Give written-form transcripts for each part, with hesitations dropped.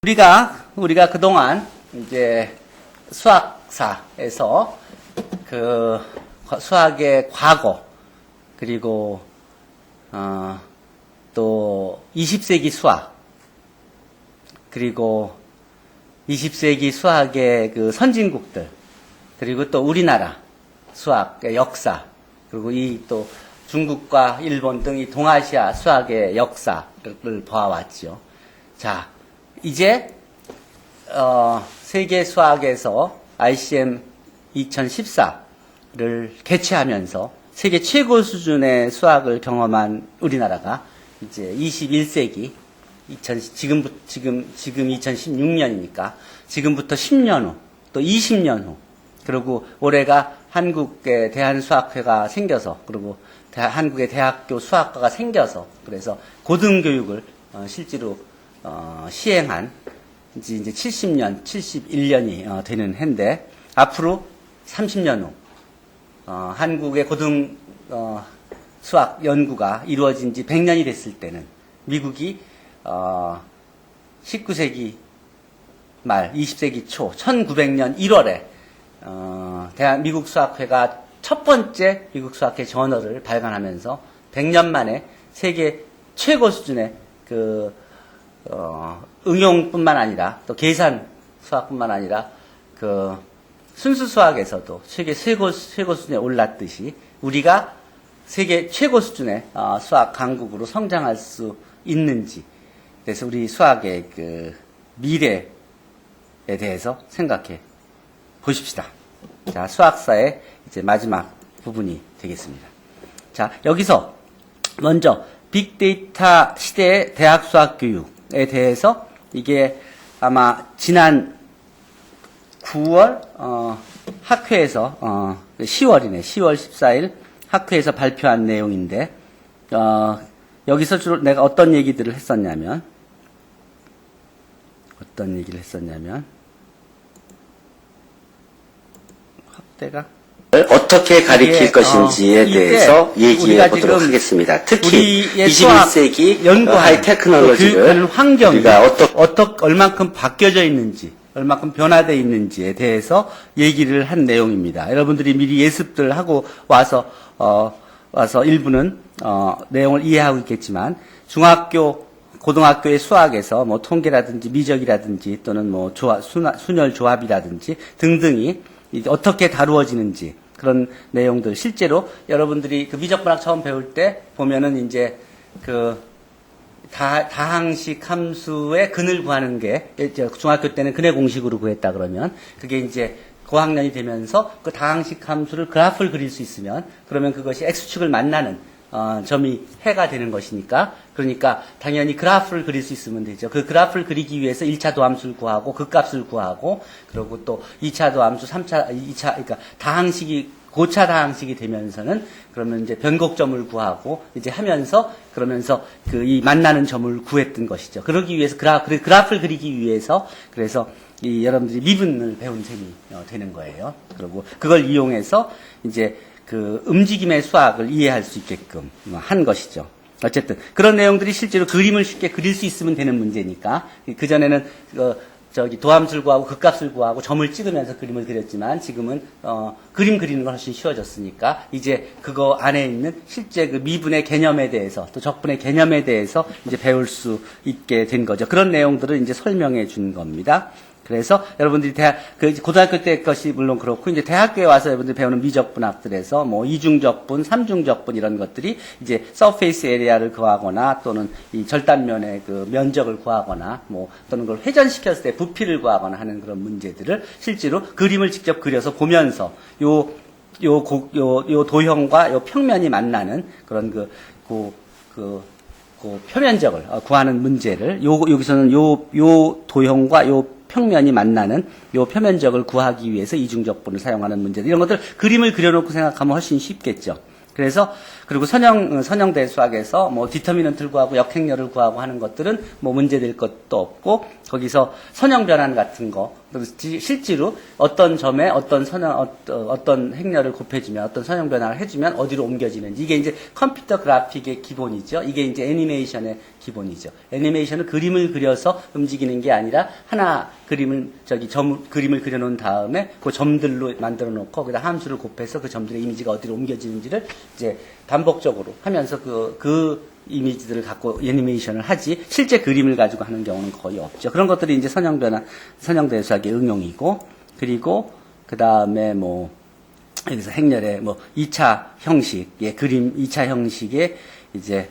우리가 그동안 이제 수학사에서 그 수학의 과거, 그리고 또 20세기 수학, 그리고 20세기 수학의 그 선진국들, 그리고 또 우리나라 수학의 역사, 그리고 이 또 중국과 일본 등 이 동아시아 수학의 역사를 봐왔죠. 자, 이제 세계 수학에서 ICM 2014를 개최하면서 세계 최고 수준의 수학을 경험한 우리나라가 이제 21세기 지금 2016년이니까 지금부터 10년 후, 또 20년 후, 그리고 올해가 한국의 대한수학회가 생겨서, 그리고 한국의 대학교 수학과가 생겨서, 그래서 고등교육을 실제로 시행한 이제 70년, 71년이 되는 해인데, 앞으로 30년 후 한국의 고등 수학 연구가 이루어진 지 100년이 됐을 때는 미국이 19세기 말 20세기 초 1900년 1월에 미국 수학회가 첫 번째 미국 수학회 저널을 발간하면서 100년 만에 세계 최고 수준의 그 응용뿐만 아니라 또 계산 수학뿐만 아니라 그 순수 수학에서도 세계 최고 수준에 올랐듯이 우리가 세계 최고 수준의 수학 강국으로 성장할 수 있는지, 그래서 우리 수학의 그 미래에 대해서 생각해 보십시다. 자, 수학사의 이제 마지막 부분이 되겠습니다. 자, 여기서 먼저 빅데이터 시대의 대학 수학 교육에 대해서 이게 아마 지난 9월 학회에서 10월이네. 10월 14일 학회에서 발표한 내용인데 여기서 주로 내가 어떤 얘기를 했었냐면 확대가 어떻게 가리킬 것인지에 대해서 얘기해 보도록 하겠습니다. 특히 21세기 하이 테크놀로지를 환경이 얼만큼 바뀌어져 있는지, 얼만큼 변화되어 있는지에 대해서 얘기를 한 내용입니다. 여러분들이 미리 예습들 하고 와서 일부는 내용을 이해하고 있겠지만, 중학교, 고등학교의 수학에서 뭐 통계라든지 미적이라든지 또는 뭐 순열 조합이라든지 등등이 어떻게 다루어지는지, 그런 내용들, 실제로 여러분들이 그 미적분학 처음 배울 때 보면은 이제 그 다항식 함수의 근을 구하는 게, 중학교 때는 근의 공식으로 구했다 그러면, 그게 이제 고학년이 되면서 그 다항식 함수를 그래프를 그릴 수 있으면, 그러면 그것이 X축을 만나는 점이 해가 되는 것이니까, 그러니까 당연히 그래프를 그릴 수 있으면 되죠. 그 그래프를 그리기 위해서 1차 도함수를 구하고 극값을 구하고, 그리고 또 2차 도함수, 2차, 그러니까 고차 다항식이 되면서는 그러면 이제 변곡점을 구하고 이제 하면서, 그러면서 이 만나는 점을 구했던 것이죠. 그러기 위해서 그래프를 그리기 위해서, 그래서 여러분들이 미분을 배운 셈이 되는 거예요. 그리고 그걸 이용해서 이제 그 움직임의 수학을 이해할 수 있게끔 한 것이죠. 어쨌든 그런 내용들이 실제로 그림을 쉽게 그릴 수 있으면 되는 문제니까, 그전에는 도함수를 구하고 극값을 구하고 점을 찍으면서 그림을 그렸지만, 지금은 그림 그리는 건 훨씬 쉬워졌으니까 이제 그거 안에 있는 실제 그 미분의 개념에 대해서, 또 적분의 개념에 대해서 이제 배울 수 있게 된 거죠. 그런 내용들을 이제 설명해 준 겁니다. 그래서 여러분들이 고등학교 때 것이 물론 그렇고, 이제 대학교에 와서 여러분들이 배우는 미적분학들에서 뭐 이중적분, 삼중적분 이런 것들이 이제 서페이스 에리아를 구하거나, 또는 이 절단면의 그 면적을 구하거나, 뭐 또는 그걸 회전시켰을 때 부피를 구하거나 하는 그런 문제들을 실제로 그림을 직접 그려서 보면서 요 도형과 요 평면이 만나는 그런 그 표면적을 구하는 문제를, 여기서는 요 도형과 요 평면이 만나는 요 표면적을 구하기 위해서 이중적분을 사용하는 문제들, 이런 것들 그림을 그려놓고 생각하면 훨씬 쉽겠죠. 그래서 그리고 선형대 수학에서 뭐 디터미넌트를 구하고 역행렬을 구하고 하는 것들은 뭐 문제될 것도 없고, 거기서 선형 변환 같은 거, 실제로 어떤 점에 어떤 행렬을 곱해주면, 어떤 선형 변환을 해주면 어디로 옮겨지는지, 이게 이제 컴퓨터 그래픽의 기본이죠. 이게 이제 애니메이션의 기본이죠. 애니메이션은 그림을 그려서 움직이는 게 아니라 하나 그림을 그려놓은 다음에 그 점들로 만들어 놓고 거기다 함수를 곱해서 그 점들의 이미지가 어디로 옮겨지는지를 이제 반복적으로 하면서 그 이미지들을 갖고 애니메이션을 하지, 실제 그림을 가지고 하는 경우는 거의 없죠. 그런 것들이 이제 선형대 수학의 응용이고, 그리고 그 다음에 뭐 여기서 행렬의 뭐 2차 형식의 그림, 2차 형식의 이제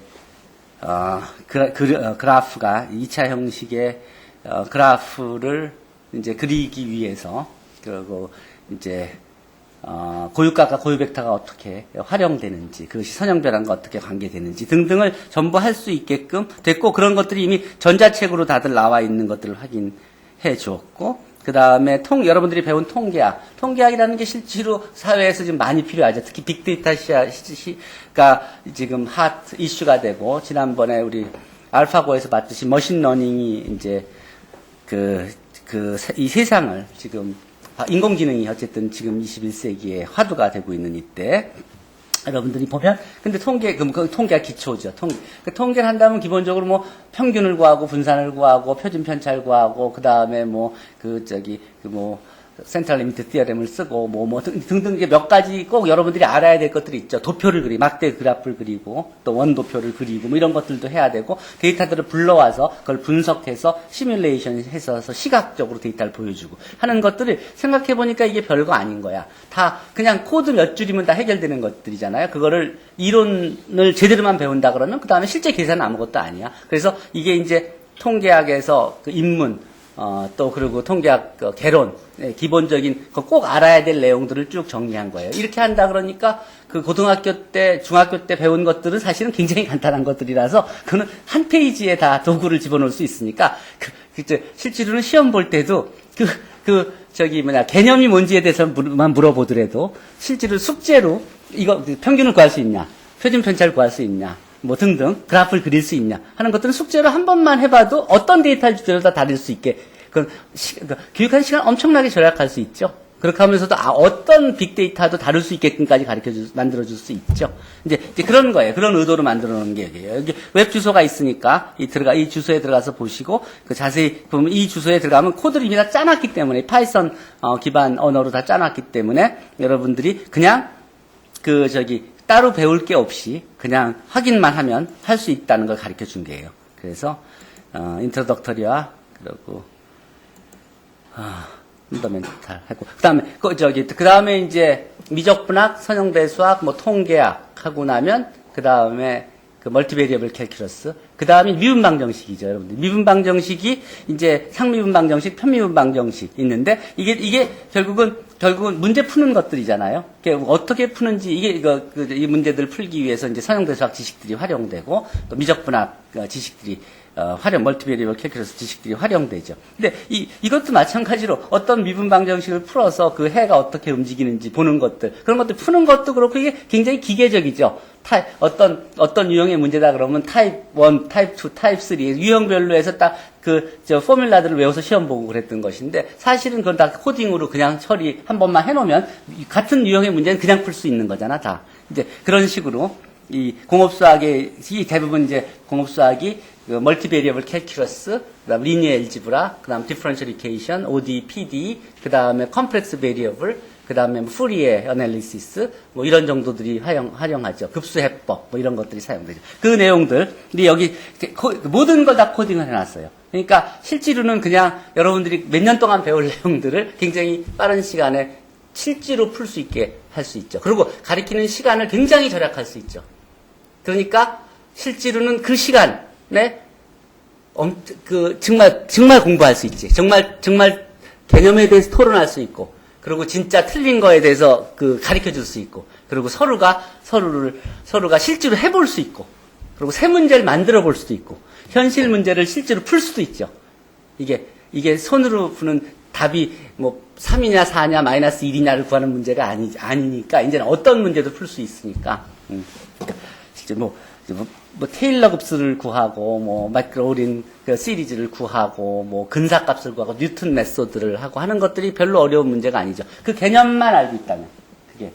그래프가 2차 형식의 그래프를 이제 그리기 위해서, 그리고 이제 고유가가 고유벡터가 어떻게 활용되는지, 그것이 선형변환과 어떻게 관계되는지 등등을 전부 할 수 있게끔 됐고, 그런 것들이 이미 전자책으로 다들 나와 있는 것들을 확인해 주었고, 그 다음에 여러분들이 배운 통계학이라는 게 실제로 사회에서 지금 많이 필요하죠. 특히 빅데이터가 지금 핫 이슈가 되고, 지난번에 우리 알파고에서 봤듯이 머신러닝이 이제 이 세상을 지금 인공지능이 어쨌든 지금 21세기에 화두가 되고 있는 이때, 여러분들이 보면, 근데 통계가 기초죠. 통계를 한다면 기본적으로 뭐 평균을 구하고 분산을 구하고 표준 편차를 구하고, 그 다음에 센트럴 리미트 티어렘을 쓰고 등등 몇 가지 꼭 여러분들이 알아야 될 것들이 있죠. 도표를 막대 그래프를 그리고 또 원도표를 그리고 뭐 이런 것들도 해야 되고, 데이터들을 불러와서 그걸 분석해서 시뮬레이션 해서 시각적으로 데이터를 보여주고 하는 것들을 생각해 보니까 이게 별거 아닌 거야. 다 그냥 코드 몇 줄이면 다 해결되는 것들이잖아요. 그거를 이론을 제대로만 배운다 그러면 그 다음에 실제 계산은 아무것도 아니야. 그래서 이게 이제 통계학에서 그 입문 또 그리고 통계학 개론, 기본적인 꼭 알아야 될 내용들을 쭉 정리한 거예요. 이렇게 한다 그러니까 그 고등학교 때, 중학교 때 배운 것들은 사실은 굉장히 간단한 것들이라서 그는 한 페이지에 다 도구를 집어넣을 수 있으니까 실제로는 시험 볼 때도 개념이 뭔지에 대해서만 물어보더라도 실제로 숙제로 이거 평균을 구할 수 있냐, 표준 편차를 구할 수 있냐, 뭐 등등 그래프를 그릴 수 있냐 하는 것들은 숙제로 한 번만 해봐도 어떤 데이터를 주제로 다 다룰 수 있게, 교육하는 시간 엄청나게 절약할 수 있죠. 그렇게 하면서도 어떤 빅데이터도 다룰 수 있게끔까지 만들어줄 수 있죠. 이제 그런 거예요. 그런 의도로 만들어 놓은 게 여기예요. 여기 웹 주소가 있으니까 이 주소에 들어가서 보시고, 자세히 보면 이 주소에 들어가면 코드를 이미 다 짜놨기 때문에, 파이썬 기반 언어로 다 짜놨기 때문에 여러분들이 그냥 따로 배울 게 없이 그냥 확인만 하면 할 수 있다는 걸 가르쳐 준 거예요. 그래서 인트로덕터리와 그리고 펀더멘탈 하고, 그다음에 이제 미적분학, 선형대 수학, 뭐 통계학 하고 나면 그다음에 멀티베리어블 캘큘러스, 그다음에 미분방 정식이죠, 여러분들. 미분방 정식이 이제 상미분방 정식, 편미분방 정식 있는데, 이게 결국은 문제 푸는 것들이잖아요. 어떻게 푸는지, 이 문제들을 풀기 위해서 이제 선형대 수학 지식들이 활용되고, 또 미적분학 지식들이 멀티베리어블 캘큘러스 지식들이 활용되죠. 근데 이것도 마찬가지로 어떤 미분방 정식을 풀어서 그 해가 어떻게 움직이는지 보는 것들, 그런 것들 푸는 것도 그렇고, 이게 굉장히 기계적이죠. 어떤 유형의 문제다 그러면 타입 1, 타입 2, 타입 3 유형별로 해서 딱 포뮬라들을 외워서 시험 보고 그랬던 것인데, 사실은 그건 다 코딩으로 그냥 처리 한 번만 해놓으면 같은 유형의 문제는 그냥 풀 수 있는 거잖아, 다. 이제 그런 식으로 이 대부분 이제 공업수학이 멀티베리어블 캘큘러스, 그다음 리니어 엘지브라, 그다음 디퍼런셜 이퀘이션, OD, PD, 그다음에 컴플렉스 베리어블, 그다음에 푸리에 어널리시스, 뭐 이런 정도들이 활용하죠. 급수 해법, 뭐 이런 것들이 사용되죠. 그 내용들이 여기 모든 걸 다 코딩을 해놨어요. 그러니까 실제로는 그냥 여러분들이 몇 년 동안 배울 내용들을 굉장히 빠른 시간에 실제로 풀 수 있게 할 수 있죠. 그리고 가르치는 시간을 굉장히 절약할 수 있죠. 그러니까 실제로는 그 시간에 정말 공부할 수 있지. 정말 개념에 대해서 토론할 수 있고, 그리고 진짜 틀린 거에 대해서 가르쳐 줄 수 있고, 그리고 서로가 실제로 해볼 수 있고, 그리고 새 문제를 만들어 볼 수도 있고, 현실 문제를 실제로 풀 수도 있죠. 이게 손으로 푸는 답이 뭐 3이냐 4냐 마이너스 1이냐를 구하는 문제가 아니니까 이제는 어떤 문제도 풀 수 있으니까. 이제 뭐 테일러 급수를 구하고, 뭐, 마이크로오린 그 시리즈를 구하고, 뭐, 근사값을 구하고, 뉴턴 메소드를 하고 하는 것들이 별로 어려운 문제가 아니죠. 그 개념만 알고 있다면. 그게,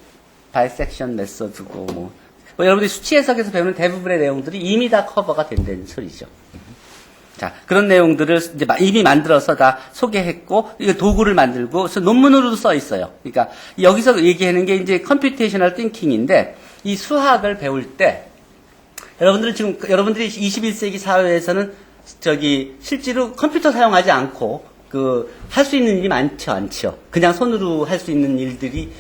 바이섹션 메소드고, 뭐 여러분들이 수치 해석에서 배우는 대부분의 내용들이 이미 다 커버가 된다는 소리죠. 자, 그런 내용들을 이제 이미 만들어서 다 소개했고, 이거 도구를 만들고, 그래서 논문으로도 써 있어요. 그러니까, 여기서 얘기하는 게 이제 컴퓨테이셔널 띵킹인데, 이 수학을 배울 때, 여러분들이 21세기 사회에서는 실제로 컴퓨터 사용하지 않고 할 수 있는 일이 많죠, 않죠. 그냥 손으로 할 수 있는 일들이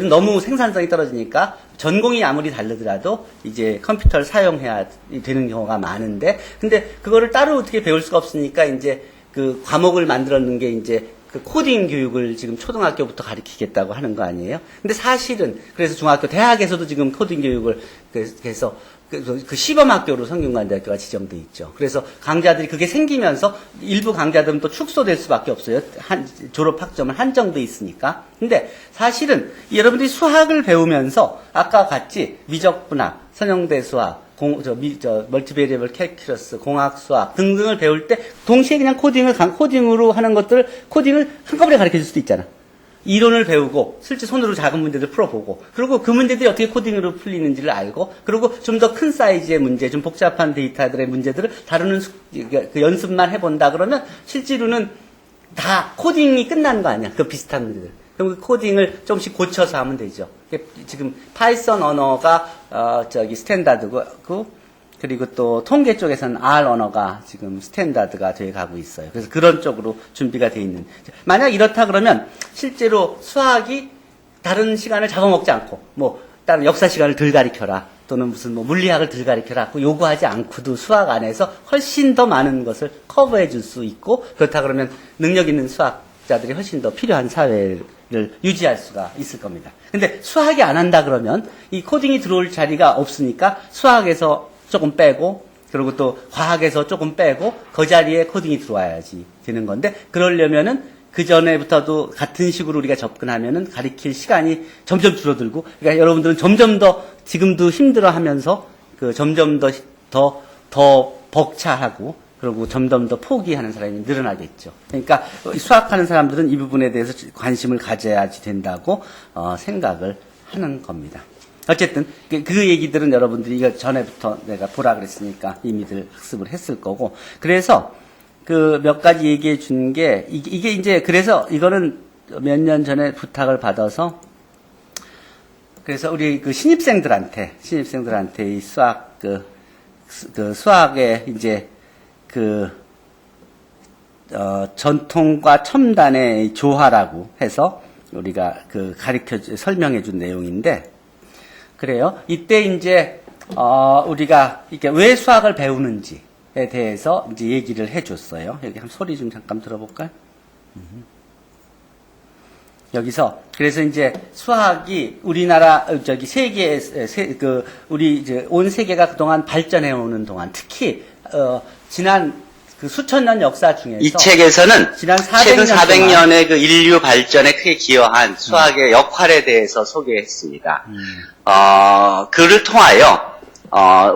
너무 생산성이 떨어지니까 전공이 아무리 다르더라도 이제 컴퓨터를 사용해야 되는 경우가 많은데, 근데 그거를 따로 어떻게 배울 수가 없으니까 이제 그 과목을 만들었는 게 이제 그 코딩 교육을 지금 초등학교부터 가르치겠다고 하는 거 아니에요? 근데 사실은 그래서 중학교, 대학에서도 지금 코딩 교육을 해서 그 시범학교로 성균관대학교가 지정돼 있죠. 그래서 강좌들이 그게 생기면서 일부 강좌들은 또 축소될 수밖에 없어요. 졸업 학점은 한정돼 있으니까. 근데 사실은 여러분들이 수학을 배우면서 아까 같이 미적분학, 선형대 수학, 멀티베리어블 캘큘러스, 공학 수학 등등을 배울 때 동시에 그냥 코딩으로 하는 것들을 코딩을 한꺼번에 가르쳐 줄 수도 있잖아. 이론을 배우고 실제 손으로 작은 문제들 풀어보고, 그리고 그 문제들이 어떻게 코딩으로 풀리는지를 알고, 그리고 좀 더 큰 사이즈의 문제, 좀 복잡한 데이터들의 문제들을 다루는 그 연습만 해본다 그러면 실제로는 다 코딩이 끝난 거 아니야. 그 비슷한 문제들. 그럼 그 코딩을 조금씩 고쳐서 하면 되죠. 지금 파이썬 언어가 스탠다드고, 그리고 또 통계 쪽에서는 R 언어가 지금 스탠다드가 돼 가고 있어요. 그래서 그런 쪽으로 준비가 돼 있는. 만약 이렇다 그러면 실제로 수학이 다른 시간을 잡아먹지 않고, 뭐 다른 역사 시간을 덜 가르쳐라, 또는 무슨 뭐 물리학을 덜 가르쳐라 요구하지 않고도 수학 안에서 훨씬 더 많은 것을 커버해 줄 수 있고, 그렇다 그러면 능력 있는 수학자들이 훨씬 더 필요한 사회를 유지할 수가 있을 겁니다. 근데 수학이 안 한다 그러면 이 코딩이 들어올 자리가 없으니까 수학에서 조금 빼고, 그리고 또 과학에서 조금 빼고 그 자리에 코딩이 들어와야지 되는 건데, 그러려면은 그 전에부터도 같은 식으로 우리가 접근하면은 가르칠 시간이 점점 줄어들고, 그러니까 여러분들은 점점 더 지금도 힘들어하면서 점점 더 벅차하고, 그리고 점점 더 포기하는 사람이 늘어나겠죠. 그러니까 수학하는 사람들은 이 부분에 대해서 관심을 가져야지 된다고 생각을 하는 겁니다. 어쨌든 그 얘기들은 여러분들이 이거 전에부터 내가 보라 그랬으니까 이미들 학습을 했을 거고, 그래서 그 몇 가지 얘기해 준 게 이게 이제, 그래서 이거는 몇 년 전에 부탁을 받아서, 그래서 우리 그 신입생들한테 이 수학 수학의 이제 전통과 첨단의 조화라고 해서 우리가 설명해 준 내용인데, 그래요. 이때 이제 우리가 이게 왜 수학을 배우는지에 대해서 이제 얘기를 해줬어요. 여기 한 소리 좀 잠깐 들어볼까요? 여기서 그래서 이제 수학이 우리나라 세계에 우리 이제 온 세계가 그동안 발전해 오는 동안, 특히 지난 그 수천 년 역사 중에서 이 책에서는 최근 400년의 그 인류 발전에 크게 기여한 수학의 역할에 대해서 소개했습니다. 그를 통하여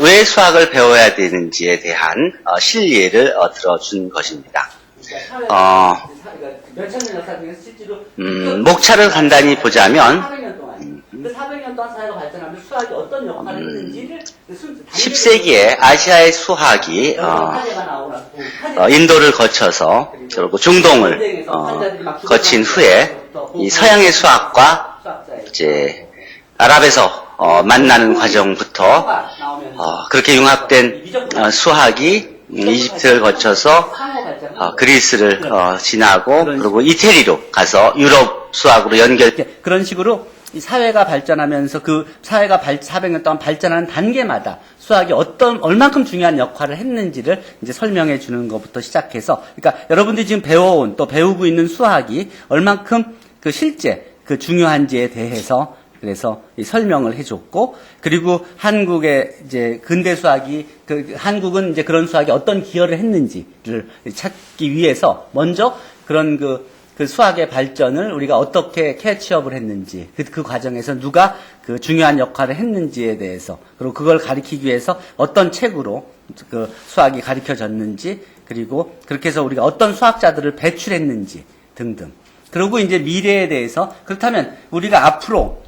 왜 수학을 배워야 되는지에 대한 실리를 들어준 것입니다. 목차를 간단히 보자면 400년 동안 사회가 발전하면서 수학이 어떤 역할을 했는지를 10세기에 아시아의 수학이 인도를 거쳐서 그리고 중동을 거친 후에 이 서양의 수학과 이제 아랍에서 만나는 과정부터 그렇게 융합된 수학이 이집트를 거쳐서 그리스를 지나고, 그리고 이태리로 가서 유럽 수학으로 연결. 그런 식으로 이 사회가 발전하면서 그 사회가 400년 동안 발전하는 단계마다 수학이 얼만큼 중요한 역할을 했는지를 이제 설명해 주는 것부터 시작해서, 그러니까 여러분들이 지금 배워온 또 배우고 있는 수학이 얼만큼 실제 중요한지에 대해서 그래서 이 설명을 해줬고, 그리고 한국의 이제 근대 수학이 한국은 이제 그런 수학이 어떤 기여를 했는지를 찾기 위해서 먼저 그런 그 수학의 발전을 우리가 어떻게 캐치업을 했는지, 그 과정에서 누가 그 중요한 역할을 했는지에 대해서, 그리고 그걸 가리키기 위해서 어떤 책으로 그 수학이 가르쳐졌는지, 그리고 그렇게 해서 우리가 어떤 수학자들을 배출했는지 등등. 그리고 이제 미래에 대해서, 그렇다면 우리가 앞으로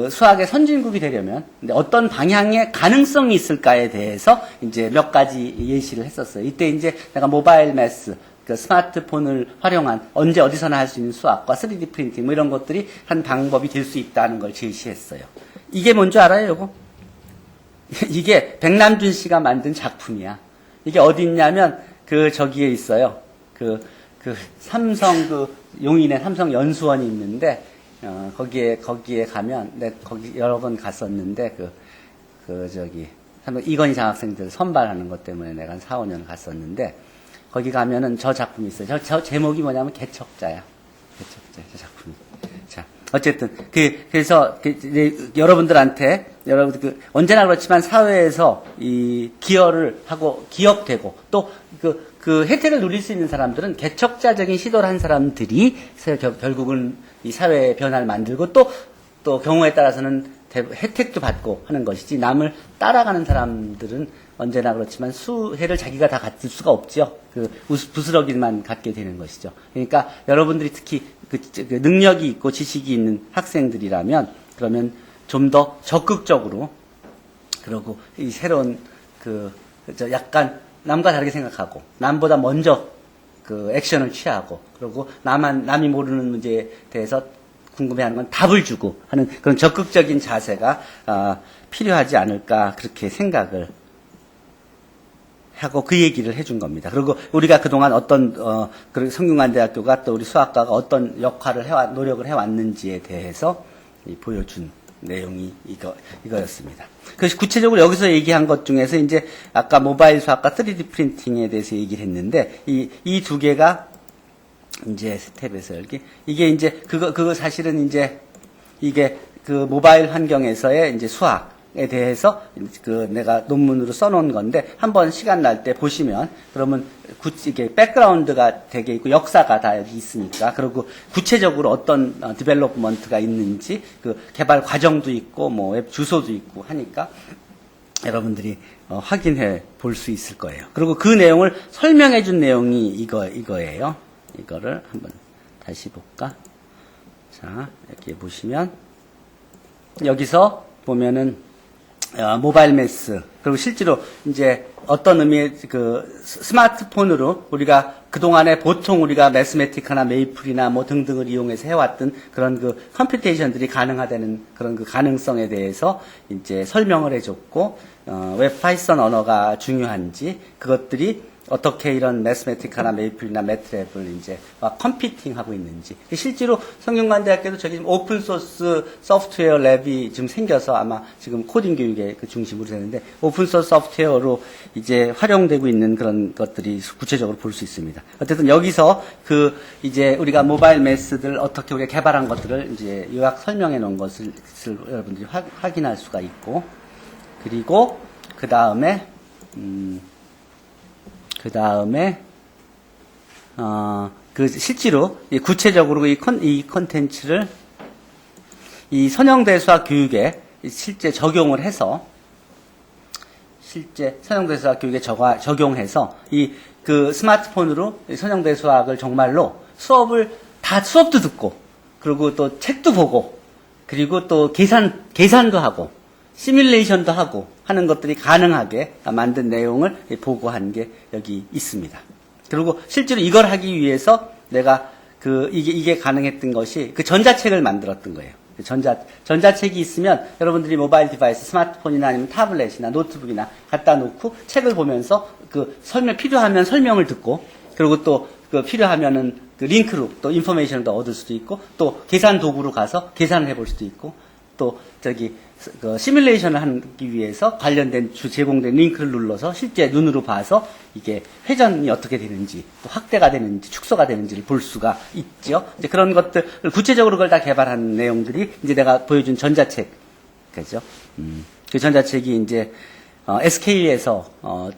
수학의 선진국이 되려면 어떤 방향의 가능성이 있을까에 대해서 이제 몇 가지 예시를 했었어요. 이때 이제 내가 모바일 매스, 그 스마트폰을 활용한 언제 어디서나 할 수 있는 수학과 3D 프린팅 뭐 이런 것들이 한 방법이 될 수 있다는 걸 제시했어요. 이게 뭔지 알아요, 이거? 이게 백남준 씨가 만든 작품이야. 이게 어디 있냐면 저기에 있어요. 삼성 용인에 삼성 연수원이 있는데 거기에 가면 거기 여러 번 갔었는데 이건희 장학생들 선발하는 것 때문에 내가 한 4, 5년 갔었는데 거기 가면은 저 작품이 있어요. 저 제목이 뭐냐면 개척자야. 개척자, 저 작품이. 자, 어쨌든 그래서 여러분들 언제나 그렇지만 사회에서 이 기여를 하고 기억되고 또 그 혜택을 누릴 수 있는 사람들은 개척자적인 시도를 한 사람들이 결국은 이 사회의 변화를 만들고 또 경우에 따라서는 혜택도 받고 하는 것이지, 남을 따라가는 사람들은 언제나 그렇지만 수혜를 자기가 다 갖을 수가 없죠. 부스러기만 갖게 되는 것이죠. 그러니까 여러분들이 특히 그 능력이 있고 지식이 있는 학생들이라면 그러면 좀 더 적극적으로, 그리고 이 새로운 약간 남과 다르게 생각하고 남보다 먼저 액션을 취하고, 그리고 남이 모르는 문제에 대해서 궁금해하는 건 답을 주고 하는 그런 적극적인 자세가 필요하지 않을까, 그렇게 생각을 하고 그 얘기를 해준 겁니다. 그리고 우리가 그동안 어떤 성균관대학교가 또 우리 수학과가 어떤 역할을 노력을 해왔는지에 대해서 보여준 내용이 이거였습니다. 그래서 구체적으로 여기서 얘기한 것 중에서 이제 아까 모바일 수학과 3D 프린팅에 대해서 얘기를 했는데 이 두 개가 이제 스텝에서 이게 이제 그거 사실은 이제 이게 모바일 환경에서의 이제 수학에 대해서 내가 논문으로 써놓은 건데 한번 시간 날 때 보시면, 그러면 이게 백그라운드가 되게 있고 역사가 다 여기 있으니까, 그리고 구체적으로 어떤 디벨롭먼트가 있는지 개발 과정도 있고 뭐 웹 주소도 있고 하니까 여러분들이 확인해 볼 수 있을 거예요. 그리고 그 내용을 설명해 준 내용이 이거예요. 이거를 한번 다시 볼까? 자, 이렇게 보시면 여기서 보면은 모바일 매스, 그리고 실제로 이제 어떤 의미의 스마트폰으로 우리가 그동안에 보통 우리가 매스매틱이나 메이플이나 뭐 등등을 이용해서 해왔던 그런 컴퓨테이션들이 가능하다는 그런 가능성에 대해서 이제 설명을 해줬고, 웹 파이썬 언어가 중요한지, 그것들이 어떻게 이런 매스매틱이나 메이플이나 매트랩을 이제 컴피팅하고 있는지. 실제로 성균관대학교도 저기 오픈 소스 소프트웨어 랩이 지금 생겨서 아마 지금 코딩 교육의 중심으로 되는데, 오픈 소스 소프트웨어로 이제 활용되고 있는 그런 것들이 구체적으로 볼 수 있습니다. 어쨌든 여기서 이제 우리가 모바일 매스들 어떻게 우리가 개발한 것들을 이제 요약 설명해 놓은 것을 여러분들이 확인할 수가 있고, 그리고 그 다음에 실제로 구체적으로 이 컨텐츠를 이 선형대 수학 교육에 실제 적용을 해서, 선형대 수학 교육에 적용해서 스마트폰으로 선형대 수학을 정말로 수업도 듣고, 그리고 또 책도 보고, 그리고 또 계산도 하고, 시뮬레이션도 하고 하는 것들이 가능하게 만든 내용을 보고한 게 여기 있습니다. 그리고 실제로 이걸 하기 위해서 내가 이게 가능했던 것이 전자책을 만들었던 거예요. 전자책이 있으면 여러분들이 모바일 디바이스, 스마트폰이나 아니면 타블렛이나 노트북이나 갖다 놓고 책을 보면서 필요하면 설명을 듣고, 그리고 또 필요하면은 링크로 또 인포메이션을 얻을 수도 있고, 또 계산 도구로 가서 계산을 해볼 수도 있고, 또 시뮬레이션을 하기 위해서 관련된 제공된 링크를 눌러서 실제 눈으로 봐서 이게 회전이 어떻게 되는지, 또 확대가 되는지, 축소가 되는지를 볼 수가 있죠. 이제 그런 것들, 구체적으로 그걸 다 개발한 내용들이 이제 내가 보여준 전자책, 그죠? 그 전자책이 이제, SK에서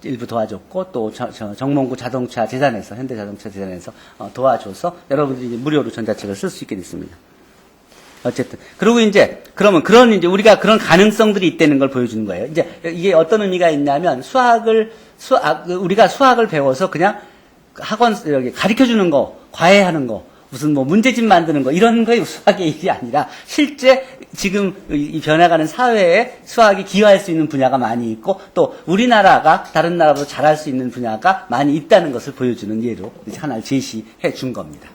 일부 도와줬고 또 정몽구 자동차 재단에서 현대자동차 재단에서 도와줘서 여러분들이 이제 무료로 전자책을 쓸 수 있게 됐습니다. 어쨌든 그리고 이제 그러면 그런 이제 우리가 그런 가능성들이 있다는 걸 보여주는 거예요. 이제 이게 어떤 의미가 있냐면 우리가 수학을 배워서 그냥 학원 여기 가르쳐 주는 거, 과외하는 거, 무슨 뭐 문제집 만드는 거 이런 거에 수학의 일이 아니라 실제 지금 이 변해가는 사회에 수학이 기여할 수 있는 분야가 많이 있고 또 우리나라가 다른 나라보다 잘할 수 있는 분야가 많이 있다는 것을 보여주는 예로 하나를 제시해 준 겁니다.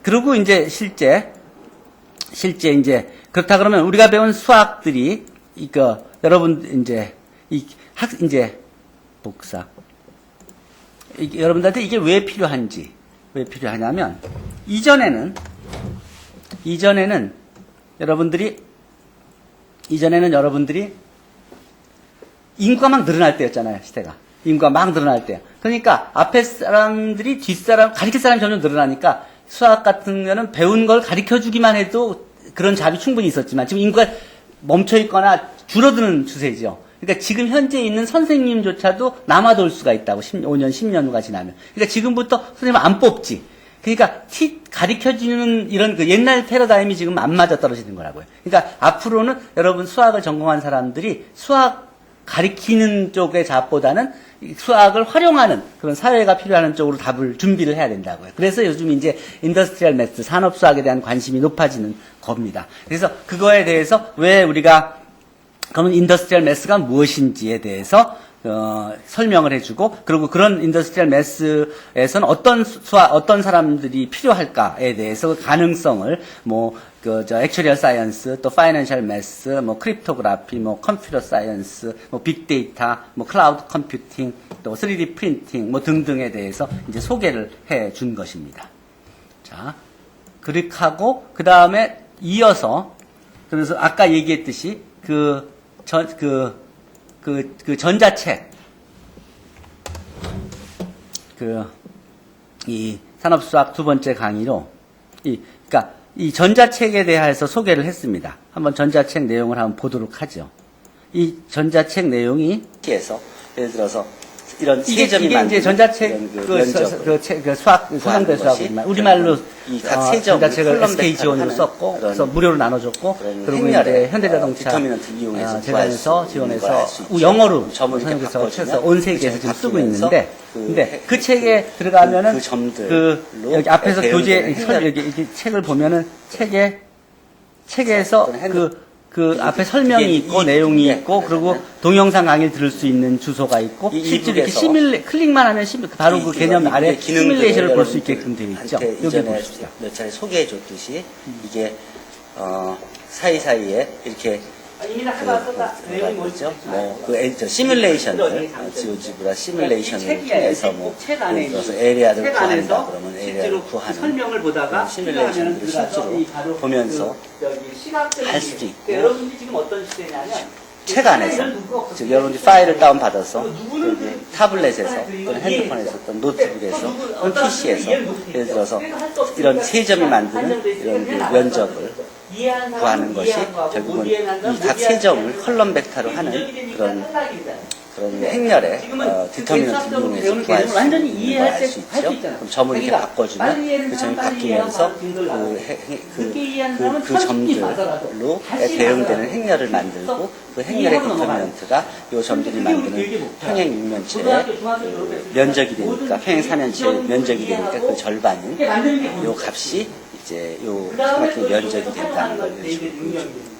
그리고 이제 실제 이제 그렇다 그러면 우리가 배운 수학들이 이거 여러분 이제 이제 복사 여러분들한테 이게 왜 필요하냐면 이전에는 여러분들이 인구가 막 늘어날 때였잖아요, 시대가. 인구가 막 늘어날 때. 그러니까 앞에 사람들이 가르칠 사람이 점점 늘어나니까 수학 같은 거는 배운 걸 가르쳐 주기만 해도 그런 잡이 충분히 있었지만 지금 인구가 멈춰 있거나 줄어드는 추세죠. 그러니까 지금 현재 있는 선생님조차도 남아돌 수가 있다고 5년, 10년 후가 지나면. 그러니까 지금부터 선생님 안 뽑지. 그러니까 가르쳐주는 이런 그 옛날 패러다임이 지금 안 맞아 떨어지는 거라고요. 그러니까 앞으로는 여러분 수학을 전공한 사람들이 수학 가르치는 쪽의 잡보다는 수학을 활용하는 그런 사회가 필요한 쪽으로 준비를 해야 된다고요. 그래서 요즘 이제 인더스트리얼 매스, 산업 수학에 대한 관심이 높아지는 겁니다. 그래서 그거에 대해서 왜 우리가 그러면 인더스트리얼 매스가 무엇인지에 대해서 설명을 해주고 그리고 그런 인더스트리얼 매스에서는 어떤 사람들이 필요할까에 대해서 그 가능성을 액츄리얼 사이언스, 또 파이낸셜 매스, 크립토그래피, 컴퓨터 사이언스, 빅데이터, 클라우드 컴퓨팅, 또 3D 프린팅 등등에 대해서 이제 소개를 해 준 것입니다. 자, 그렇게 하고 그 다음에 이어서 그래서 아까 얘기했듯이 전자책, 이 산업수학 두 번째 강의로, 그러니까 이 전자책에 대해서 소개를 했습니다. 한번 전자책 내용을 한번 보도록 하죠. 이 전자책 내용이, 예를 들어서, 이런 세 점이 이게 이제 전자책 수학 서강대 수학이지만 우리말로 전자책을 SK 지원으로 썼고 그래서 무료로 나눠줬고 그리고 이제 현대자동차 재단에서 지원해서 영어로 선생님께서 쳐서 온 세계에서 지금 쓰고 있는데 근데 그 책에 들어가면은 여기 앞에서 교재 여기 책을 보면은 책에서 앞에 설명이 있고 내용이 있고 그리고 동영상 강의를 들을 수 있는 주소가 있고 실제로 이렇게 클릭만 하면 바로 그 개념 아래 시뮬레이션을 볼 수 있게끔 되어 있죠. 여기 보십시다. 몇 차례 소개해 줬듯이 이게 사이사이에 이렇게 뭐죠? 시뮬레이션을 지오지브라 시뮬레이션을 통해서 예를 들어서 에리아를 구한다 그러면 에리아를 구하는 설명을 보다가 시뮬레이션을 실제로 보면서 할 수도 있고 여러분들이 지금 어떤 시대냐면 책 안에서 즉 여러분들이 파일을 다운받아서 타블렛에서 또는 핸드폰에서 또는 노트북에서 또는 PC에서 예를 들어서 이런 세 점이 만드는 이런 면적을 구하는 것이 결국은 이 각 세 점을 컬럼 벡터로 하는 그런 행렬의 디터미넌트 이용해서 구할 수 있죠. 그럼 점을 이렇게 바꿔주면 그 점이 바뀌면서 그 점들로 대응되는 행렬을 만들고 그 행렬의 디터미넌트가 이 점들이 만드는 평행 육면체의 면적이 되니까 평행 사면체의 면적이 되니까 그 절반인 이 값이 이제 요 삼각형 면적이 된다는 걸 보여주는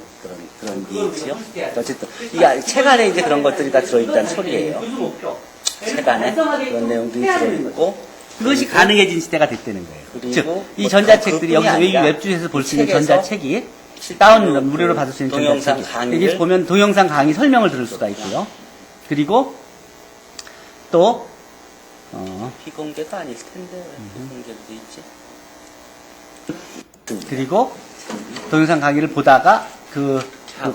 그런 얘기지요. 어쨌든 이 책 안에 이제 그런 것들이 다 들어있다는 소리예요. 책 안에 그런 내용들이 들어있고 그것이 가능해진 시대가 됐다는 거예요. 즉, 이 전자책들이 여기서 이 웹주에서 볼 수 있는 전자책이 무료로 받을 수 있는 전자책이 여기 보면 동영상 강의 설명을 들을 수가 있고요. 그리고 또 비공개가 아닐 텐데 왜 비공개로 돼 있지? 그리고 동영상 강의를 보다가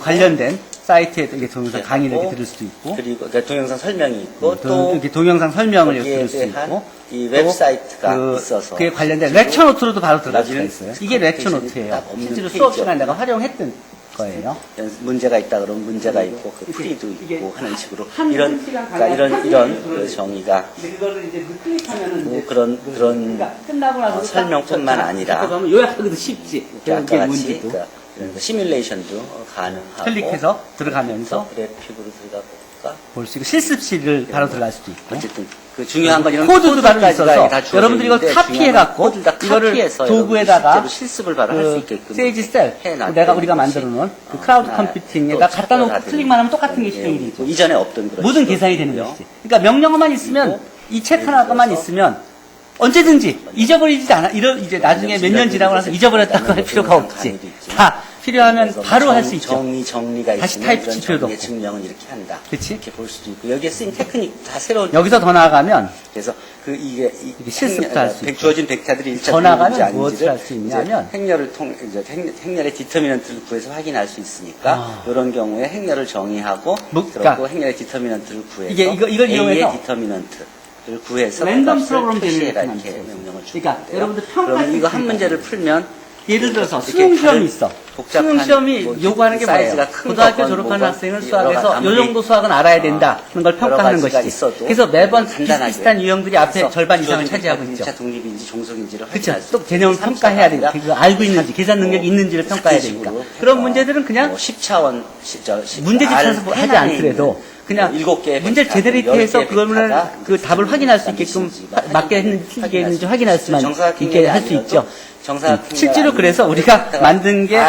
관련된 사이트에 이렇게 동영상 강의를 이렇게 들을 수도 있고 그리고 동영상 설명이 있고 또 이렇게 동영상 설명을 이렇게 들을 수 있고 이 웹사이트가 있어서 그에 관련된 렉처 노트로도 바로 들어갈 수가 있어요. 이게 렉처 노트예요. 실제로 수업 시간에 내가 활용했던 거예요. 문제가 있다 그러면 문제가 있고 그 풀이도 이게 있고 하는 식으로 한 이런 시간 그러니까 강의 이런 한 그 정의가 근데 그거를 이제 클릭하면은 뭐 이제 그런 그러니까 끝나고 나서 설명뿐만 아니라 그러면 요약하기도 쉽지. 아까 그게 같이 문제도. 그러니까 이런 거 시뮬레이션도 가능하고 클릭해서 들어가면서 그래픽으로 들어가 볼까? 볼 수 있고 실습실을 바로 들어갈 수도 있고. 어쨌든 그 중요한 건 이런 코드도 바로 코드까지가 있어서 다 주어져 여러분들이 이거 있는데 카피해갖고 코드를 다 이거를 카피해서 도구에다가 여러분들이 실제로 실습을 바로 할 수 있게끔 세이지 셀 해놨다는 우리가 것이, 만들어놓은 그 클라우드 컴퓨팅에다 또 갖다 놓고 첨가가 클릭만 하면 되는 똑같은 게 그런 실행이 내용이고, 되죠. 이전에 없던 그런 모든 계산이 되는 식으로요. 것이지. 그러니까 명령어만 있으면 이 책 하나만 있으면 언제든지 잊어버리지 않아. 이제 나중에 몇 년 지나고 나서 잊어버렸다고 할 필요가 없지. 다 필요하면 바로 할 수 있죠. 정리가 다시 있으면 타입 이런 칠 필요도 정리의 없고. 증명은 이렇게 한다. 그치? 이렇게 볼 수도 있고 여기에 쓰인 테크닉 다 새로운 여기서 더 나아가면 그래서 그 이게 실습도 할수 있고. 주어진 벡터들이 1차 더 나아가면 동일인지 무엇을 아닌지를 할수 있냐면 이제 행렬을 통 이제 행렬의 디터미넌트를 구해서 확인할 수 있으니까 이런 경우에 행렬을 정의하고 그러니까 그렇고 행렬의 디터미넌트를 구해서 이걸 A의 이용해서 디터미넌트를 구해서 랜덤 값을 프로그램 표시해라 되는 이렇게 거죠. 명령을 주고 그러니까 여러분들 평가할 그러면 수 이거 한 있으니까. 문제를 풀면 예를 들어서 이렇게 수능 시험이 다른 있어. 복잡한 수능 시험이 뭐 요구하는 게 뭐예요? 사이즈가 큰 고등학교 거건 졸업하는 뭐건 학생은 여러 수학에서 가지 요 정도 수학은 알아야 된다 하는 걸 평가하는 여러 가지가 것이지. 있어도 그래서 매번 간단하게. 비슷비슷한 유형들이 앞에 그래서 절반 이상을 주어진 차지하고 벡터들이 있죠. 일차 독립인지 종속인지를 그렇죠. 확인할 수 또 있고, 개념을 평가해야 되니까 삼차가 그거 알고 있는지 아니라 계산 능력이 뭐 있는지를 평가해야 되니까. 식으로 그런 문제들은 그냥 10차원 문제 집차에서 하지 않더라도 그냥 7개의 문제를 제네레이트해서 그거는 그 답을 확인할 수 있게끔 맞게 했는지 틀리게 했는지 확인할 수만 있게 할 수 있죠. 실제로 그래서 우리가 만든 게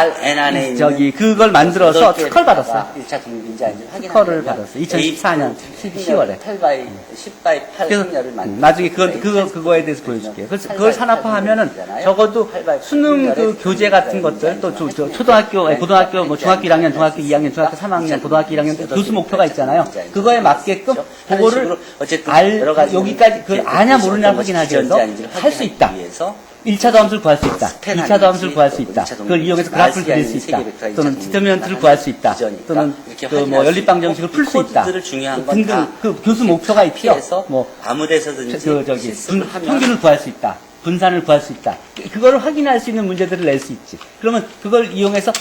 그걸 만들어서 특허를 받았어요. 1차 독립인지 아닌지 특허를 받았어요. 2014년 10월에. 10by 8 그래서 행렬을 만들고 나중에 그거에 대해서 보여줄게요. 그래서 그걸 산업화하면은 적어도 수능 그 교재 같은 것들 또 고등학교 뭐 중학교 1학년, 중학교 2학년, 중학교 3학년, 고등학교 1학년 교수 목표가 있잖아요. 그거에 맞게끔 그거를 여기까지 그 아냐 모르냐 확인하기 위해서 할 수 있다. 1차도 함수를 구할 수 있다. 2차도 함수를 구할 수 있다. 그걸 이용해서 그래프를 그릴 수 있다. 또는 디터미넌트를 구할 수 있다. 또는 그 연립방 정식을 풀 수 있다. 등등 그 교수 목표가 있죠. 뭐 아무 데서든지 평균을 구할 수 있다. 분산을 구할 수 있다. 그거를 확인할 수 있는 문제들을 낼 수 있지. 그러면 그걸 이용해서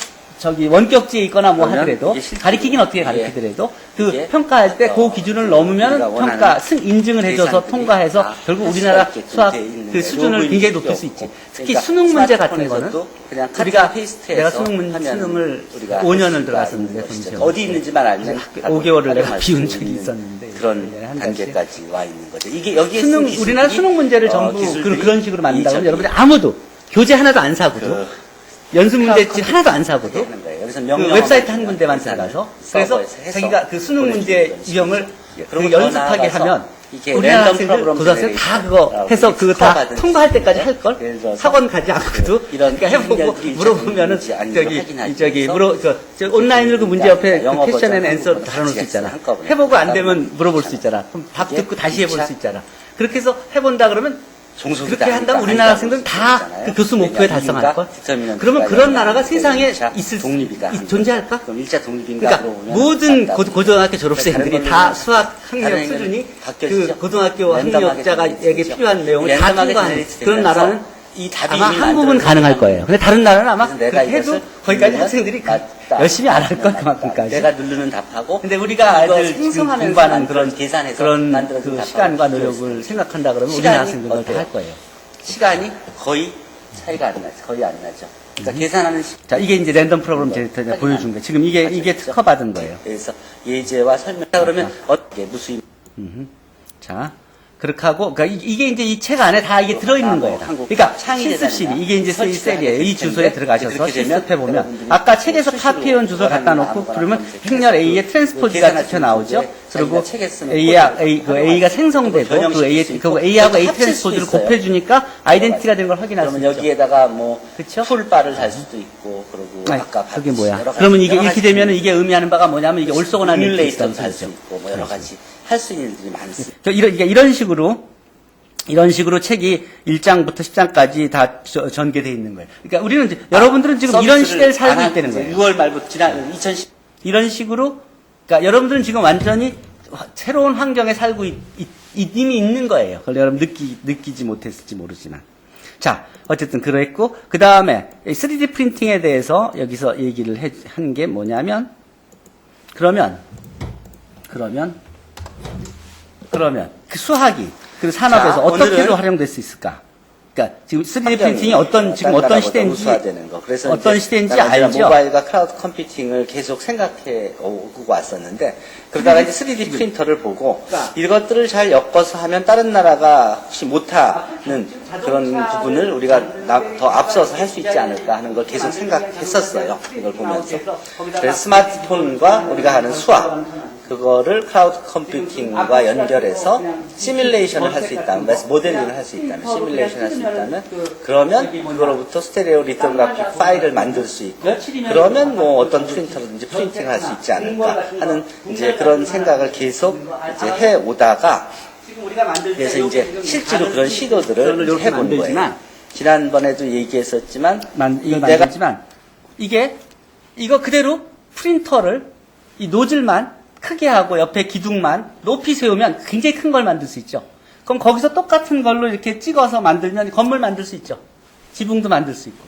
원격지에 있거나 뭐 하더라도 가리키긴 어떻게 가리키더라도 그 평가할 때 그 기준을 넘으면 인증을 해줘서 통과해서 결국 우리나라 수학 그 수준을 굉장히 높일 수 있지. 특히 수능 문제 같은 거는 우리가 내가 수능을 5년을 들어갔었는데 어디 있는지만 알면 5개월을 내가 비운 적이 있었는데 그런 단계까지 와 있는 거죠. 이게 여기에 우리나라 수능 문제를 전부 그런 식으로 만든다 그러면 여러분들 아무도 교재 하나도 안 사고도 연습 문제집 하나도 안 사고도 그 웹사이트 한 군데만 들어가서 그래서 자기가 그 수능 문제 유형을 연습하게 하면 우리나라 학생들 고등학생 다 그거 해서 그거 다 통과할 때까지 할 걸 학원 가지 않고도 그러니까 해보고 물어보면은 온라인으로 그 문제 옆에 그 퀘스천 앤 앤서 달아놓을 수 있잖아. 해보고 안 되면 물어볼 수 있잖아. 그럼 답 듣고 다시 해볼 수 있잖아. 그렇게 해서 해본다 그러면 그렇게 한다면 우리나라 학생들은 다 그 교수 목표에 달성할 걸. 그러면 그런 나라가 세상에 존재할까? 그럼 1차 독립인가? 그러니까 모든 고등학교 졸업생들이 다 수학 학력 수준이 그 고등학교 학력자가에게 필요한 내용을 다 통과하는 그런 나라는 아마 한국은 가능할 거예요. 근데 다른 나라는 아마 그렇게 해도 거기까지 학생들이 열심히 안 할 걸 그만큼까지. 내가 누르는 답하고. 근데 우리가 아이들 공부하는 그런 그 시간과 노력을 생각한다 그러면 우리나라 학생들은 다 할 거예요. 시간이 거의 차이가 안 나죠. 거의 안 나죠. 그러니까 계산하는 자, 이게 이제 랜덤 프로그램 제가 보여준 거예요. 지금 이게 특허 받은 거예요. 그래서 예제와 설명. 그러면 어떻게 무수히. 자. 그렇게 하고, 그러니까 이게 이제 이 책 안에 다 이게 들어있는 거예요. 그러니까 실습실이, 이게 이제 셀이에요. 이 주소에 들어가셔서 실습해보면, 아까 책에서 카피해온 주소를 갖다 놓고, 그러면 행렬 A의 트랜스포즈가 찍혀 나오죠. 그리고 A가 생성되고, 그 A하고 A 트랜스포즈를 곱해주니까 아이덴티티가 된 걸 확인할 수 있죠. 그러면 여기에다가 뭐, 풀바를 달 수도 있고, 그리고 아까 그게 뭐야. 그러면 이게 이렇게 되면 이게 의미하는 바가 뭐냐면, 이게 올소거나 뮬레이터도 할 수 있고, 뭐 여러 가지. 할 수 있는 일들이 많습니다. 이런 식으로 책이 1장부터 10장까지 다 전개되어 있는 거예요. 그러니까 우리는 여러분들은 지금 이런 시대를 살고 있다는 거예요. 6월 말부터 지난 2010 이런 식으로 그러니까 여러분들은 지금 완전히 새로운 환경에 살고 이미 있는 거예요. 그걸 여러분 느끼지 못했을지 모르지만. 자, 어쨌든 그랬고, 그 다음에 3D 프린팅에 대해서 여기서 얘기를 한 게 뭐냐면, 그러면 그 수학이 그 산업에서 자, 어떻게로 오늘은 활용될 수 있을까? 그러니까 지금 3D 프린팅이 어떤 시대인지 우수화되는 거. 그래서 어떤 이제 시대인지 나는 알죠? 모바일과 클라우드 컴퓨팅을 계속 생각해 오고 왔었는데 그러다가 이제 3D 프린터를 보고 이것들을 잘 엮어서 하면 다른 나라가 혹시 못하는 그런 부분을 우리가 더 앞서서 할 수 있지 않을까 하는 걸 계속 생각했었어요. 이걸 보면서. 그래서 스마트폰과 우리가 하는 수학 그거를 클라우드 컴퓨팅과 연결해서 시뮬레이션을 할 수 있다면, 모델링을 할 수 있다면, 시뮬레이션 할 수 있다면, 그러면 그거로부터 스테레오 리토그래픽 파일을 만들 수 있고, 그러면 뭐 어떤 프린터든지 프린팅을 할 수 있지 않을까 하는 이제 그런 생각을 계속 이제 해 오다가, 그래서 이제 실제로 그런 시도들을 해본 거예요. 지난번에도 얘기했었지만, 이걸 만들지만, 이거 그대로 프린터를 이 노즐만 크게 하고 옆에 기둥만 높이 세우면 굉장히 큰 걸 만들 수 있죠. 그럼 거기서 똑같은 걸로 이렇게 찍어서 만들면 건물 만들 수 있죠. 지붕도 만들 수 있고.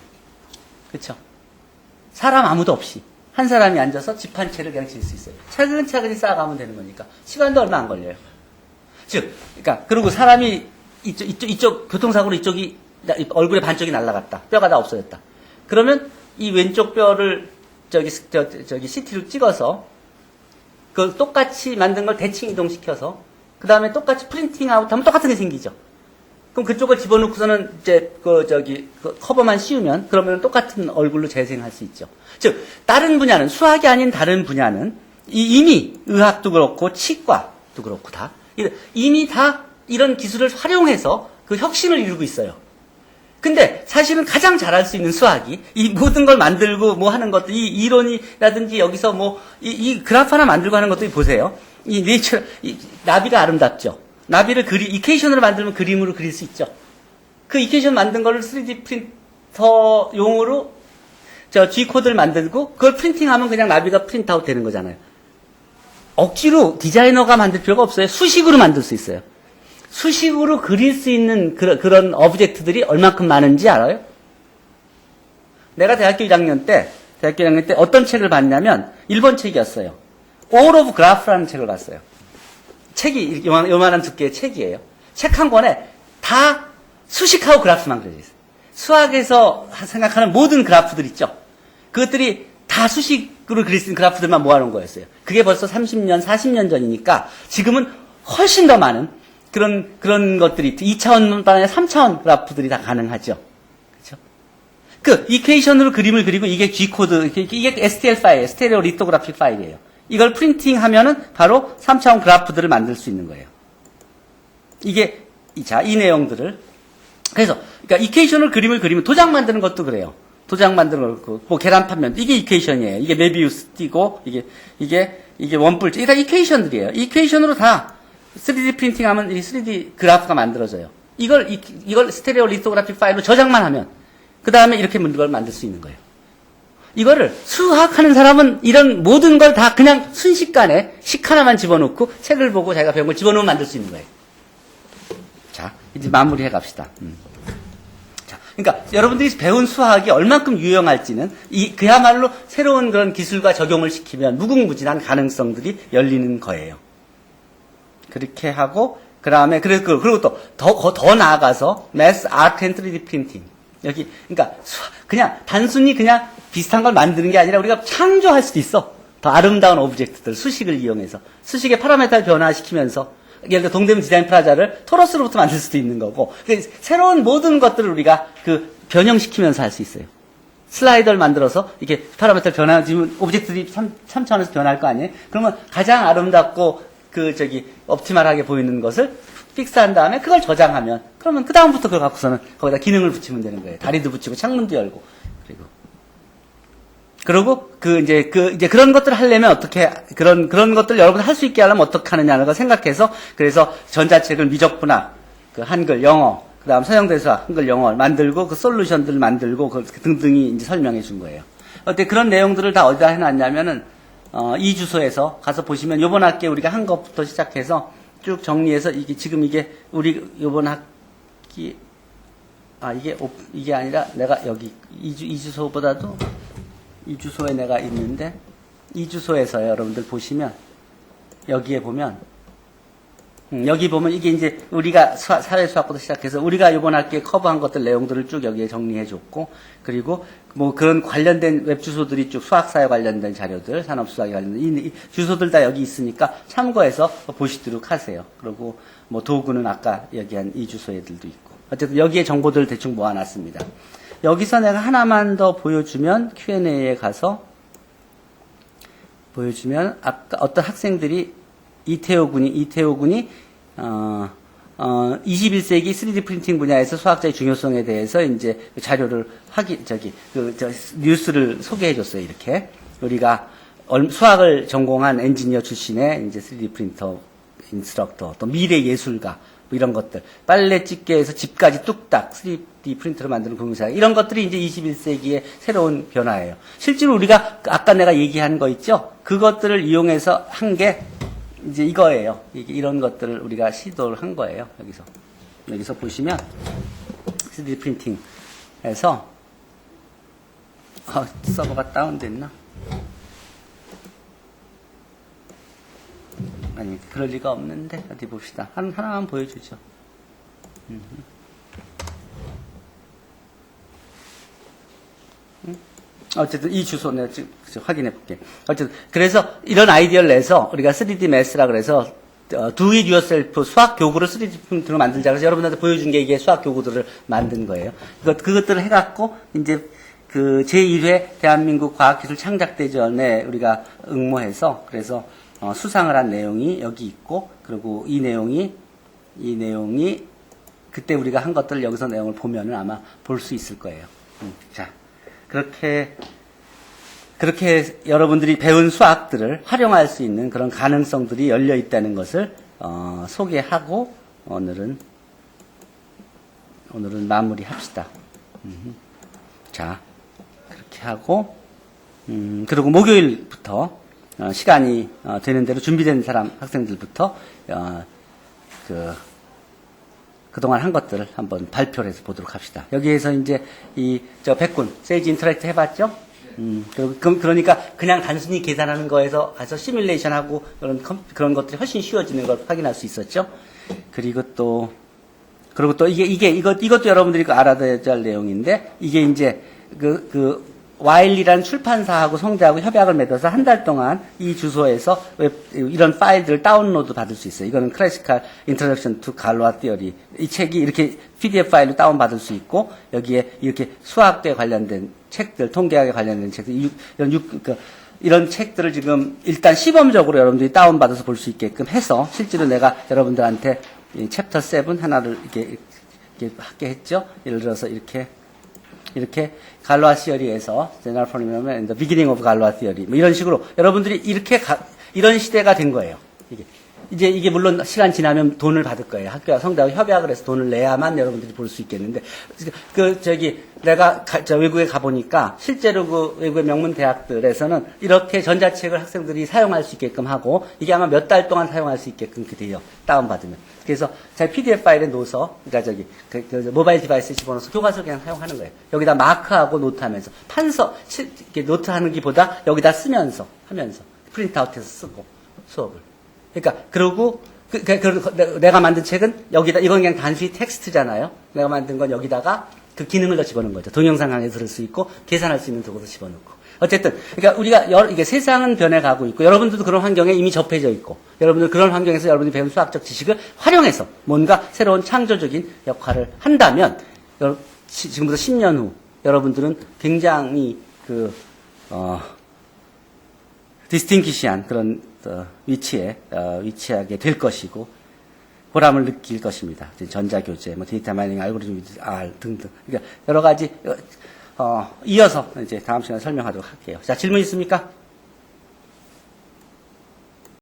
그렇죠? 사람 아무도 없이 한 사람이 앉아서 집 한 채를 그냥 지을 수 있어요. 차근차근히 쌓아가면 되는 거니까 시간도 얼마 안 걸려요. 즉, 그러니까 그리고 사람이 이쪽 교통사고로 이쪽이 얼굴의 반쪽이 날아갔다. 뼈가 다 없어졌다. 그러면 이 왼쪽 뼈를 저기 CT로 찍어서 그 똑같이 만든 걸 대칭 이동시켜서 그 다음에 똑같이 프린팅 아웃하면 똑같은 게 생기죠. 그럼 그쪽을 집어넣고서는 이제 그 커버만 씌우면 그러면 똑같은 얼굴로 재생할 수 있죠. 즉 다른 분야는 수학이 아닌 다른 분야는 이미 의학도 그렇고 치과도 그렇고 다 이미 다 이런 기술을 활용해서 그 혁신을 이루고 있어요. 근데 사실은 가장 잘할 수 있는 수학이 이 모든 걸 만들고 뭐 하는 것도 이 이론이라든지 여기서 뭐 이 그래프 하나 만들고 하는 것도 보세요. 이 네이처 나비가 아름답죠. 나비를 이케이션으로 만들면 그림으로 그릴 수 있죠. 그 이케이션 만든 거를 3D 프린터용으로 G 코드를 만들고 그걸 프린팅하면 그냥 나비가 프린트아웃 되는 거잖아요. 억지로 디자이너가 만들 필요가 없어요. 수식으로 만들 수 있어요. 수식으로 그릴 수 있는 그런 오브젝트들이 얼만큼 많은지 알아요? 내가 대학교 1학년 때 어떤 책을 봤냐면 일본 책이었어요. All of Graph라는 책을 봤어요. 책이 요만한 두께의 책이에요. 책 한 권에 다 수식하고 그래프만 그려져 있어요. 수학에서 생각하는 모든 그래프들 있죠. 그것들이 다 수식으로 그릴 수 있는 그래프들만 모아놓은 거였어요. 그게 벌써 30년, 40년 전이니까 지금은 훨씬 더 많은 그런 것들이 2차원 반에 3차원 그래프들이 다 가능하죠. 그렇죠? 그 이퀘이션으로 그림을 그리고 이게 G코드, 이게 STL 파일, 스테레오 리토그래픽 파일이에요. 이걸 프린팅하면은 바로 3차원 그래프들을 만들 수 있는 거예요. 이 내용들을 그래서 그러니까 이퀘이션으로 그림을 그리면 도장 만드는 것도 그래요. 도장 만드는 거, 뭐 계란판면 이게 이퀘이션이에요. 이게 메비우스 띄고 이게 원뿔, 이게 다 이퀘이션들이에요. 이퀘이션으로 다 3D 프린팅하면 이 3D 그래프가 만들어져요. 이걸 스테레오 리토그래픽 파일로 저장만 하면 그 다음에 이렇게 걸 만들 수 있는 거예요. 이거를 수학하는 사람은 이런 모든 걸 다 그냥 순식간에 식 하나만 집어넣고 책을 보고 자기가 배운 걸 집어넣으면 만들 수 있는 거예요. 자, 이제 마무리해 갑시다. 자, 그러니까 여러분들이 배운 수학이 얼만큼 유용할지는 그야말로 새로운 그런 기술과 적용을 시키면 무궁무진한 가능성들이 열리는 거예요. 그렇게 하고, 그리고 또, 더 나아가서, Mass Art and 3D Printing. 그러니까, 그냥, 단순히 그냥 비슷한 걸 만드는 게 아니라 우리가 창조할 수도 있어. 더 아름다운 오브젝트들, 수식을 이용해서. 수식의 파라메타를 변화시키면서, 예를 들어 동대문 디자인 프라자를 토러스로부터 만들 수도 있는 거고, 새로운 모든 것들을 우리가 변형시키면서 할 수 있어요. 슬라이더를 만들어서, 이렇게 파라메타를 변화지면 오브젝트들이 3차원에서 변할 거 아니에요? 그러면 가장 아름답고, 옵티멀하게 보이는 것을 픽스한 다음에 그걸 저장하면, 그러면 그다음부터 그걸 갖고서는 거기다 기능을 붙이면 되는 거예요. 다리도 붙이고, 창문도 열고, 그리고 이제 그런 것들을 하려면 어떻게, 그런 것들을 여러분이 할 수 있게 하려면 어떻게 하느냐는 걸 생각해서, 그래서 전자책을 미적분학, 한글, 영어, 그 다음 서양대수학, 한글, 영어를 만들고, 그 솔루션들을 만들고, 등등이 이제 설명해 준 거예요. 그런 내용들을 다 어디다 해놨냐면은, 이 주소에서 가서 보시면 요번 학기에 우리가 한 것부터 시작해서 쭉 정리해서 우리 요번 학기 이게 아니라 내가 여기 이 주소보다도 이 주소에 내가 있는데 이 주소에서 여러분들 보시면 여기에 보면 여기 보면 이게 이제 우리가 사회수학부터 시작해서 우리가 이번 학기에 커버한 것들 내용들을 쭉 여기에 정리해 줬고 그리고 뭐 그런 관련된 웹 주소들이 쭉 수학사에 관련된 자료들 산업수학에 관련된 이 주소들 다 여기 있으니까 참고해서 보시도록 하세요. 그리고 뭐 도구는 아까 얘기한 이 주소애들도 있고 어쨌든 여기에 정보들을 대충 모아놨습니다. 여기서 내가 하나만 더 보여주면 Q&A에 가서 보여주면 아까 어떤 학생들이 이태호 군이 21세기 3D 프린팅 분야에서 수학자의 중요성에 대해서 이제 자료를 뉴스를 소개해 줬어요. 이렇게. 우리가 수학을 전공한 엔지니어 출신의 이제 3D 프린터 인스트럭터, 또 미래 예술가, 뭐 이런 것들. 빨래 집게에서 집까지 뚝딱 3D 프린터를 만드는 공사. 이런 것들이 이제 21세기의 새로운 변화예요. 실제로 우리가 아까 내가 얘기한 거 있죠? 그것들을 이용해서 한 게 이제 이거예요. 이런 것들을 우리가 시도를 한 거예요. 여기서 보시면 3D 프린팅에서 서버가 다운됐나? 아니 그럴 리가 없는데 어디 봅시다. 하나만 보여주죠. 어쨌든 이 주소 내가 지금 확인해 볼게. 어쨌든 그래서 이런 아이디어를 내서 우리가 3D 매스라 그래서 do it yourself 수학 교구를 3D 프린트로 만들자. 그래서 여러분들한테 보여준 게 이게 수학 교구들을 만든 거예요. 그것들을 해갖고 이제 그 제1회 대한민국 과학기술 창작대전에 우리가 응모해서 그래서 수상을 한 내용이 여기 있고 그리고 이 내용이 그때 우리가 한 것들 여기서 내용을 보면은 아마 볼 수 있을 거예요. 자. 그렇게 여러분들이 배운 수학들을 활용할 수 있는 그런 가능성들이 열려 있다는 것을 소개하고 오늘은 마무리합시다. 자, 그렇게 하고 그리고 목요일부터 시간이 되는 대로 준비된 사람 학생들부터 그동안 한 것들을 한번 발표를 해서 보도록 합시다. 여기에서 이제 백군, 세이지 인터랙트 해봤죠? 그러니까 그냥 단순히 계산하는 거에서 가서 시뮬레이션하고 그런 것들이 훨씬 쉬워지는 걸 확인할 수 있었죠? 그리고 또 이것도 여러분들이 알아둬야 할 내용인데, 이게 이제 와일리라는 출판사하고 성대하고 협약을 맺어서 한 달 동안 이 주소에서 이런 파일들을 다운로드 받을 수 있어요. 이거는 클래시컬 인트로덕션 투 갈로아 티어리. 이 책이 이렇게 PDF 파일로 다운받을 수 있고, 여기에 이렇게 수학에 관련된 책들, 통계학에 관련된 책들, 이런 책들을 지금 일단 시범적으로 여러분들이 다운받아서 볼 수 있게끔 해서, 실제로 내가 여러분들한테 이 챕터 7 하나를 이렇게 하게 했죠. 예를 들어서 이렇게 갈로아 시어리에서 제너럴 포리넘의 The Beginning of Galois Theory 뭐 이런 식으로 여러분들이 이런 시대가 된 거예요. 이게 물론 시간 지나면 돈을 받을 거예요. 학교와 성대하고 협약을 해서 돈을 내야만 여러분들이 볼 수 있겠는데, 내가 외국에 가보니까 실제로 그 외국의 명문 대학들에서는 이렇게 전자책을 학생들이 사용할 수 있게끔 하고, 이게 아마 몇 달 동안 사용할 수 있게끔 돼요. 다운받으면. 그래서 제 PDF 파일에 넣어서, 그러니까 모바일 디바이스에 집어넣어서 교과서를 그냥 사용하는 거예요. 여기다 마크하고 노트하면서, 이렇게 노트하는 기보다 여기다 하면서, 프린트아웃해서 쓰고, 수업을. 그러니까, 그러고, 내가 만든 책은 여기다, 이건 그냥 단순히 텍스트잖아요. 내가 만든 건 여기다가 그 기능을 더 집어넣은 거죠. 동영상 강의 들을 수 있고, 계산할 수 있는 도구도 집어넣고. 어쨌든, 그러니까 우리가 이게 세상은 변해가고 있고, 여러분들도 그런 환경에 이미 접해져 있고, 여러분들 그런 환경에서 여러분들이 배운 수학적 지식을 활용해서 뭔가 새로운 창조적인 역할을 한다면, 지금부터 10년 후, 여러분들은 굉장히 디스팅기시한 그런 위치하게 될 것이고, 보람을 느낄 것입니다. 전자교재, 데이터 마이닝, 알고리즘, R 등등. 그러니까 여러 가지, 이어서 이제 다음 시간에 설명하도록 할게요. 자, 질문 있습니까?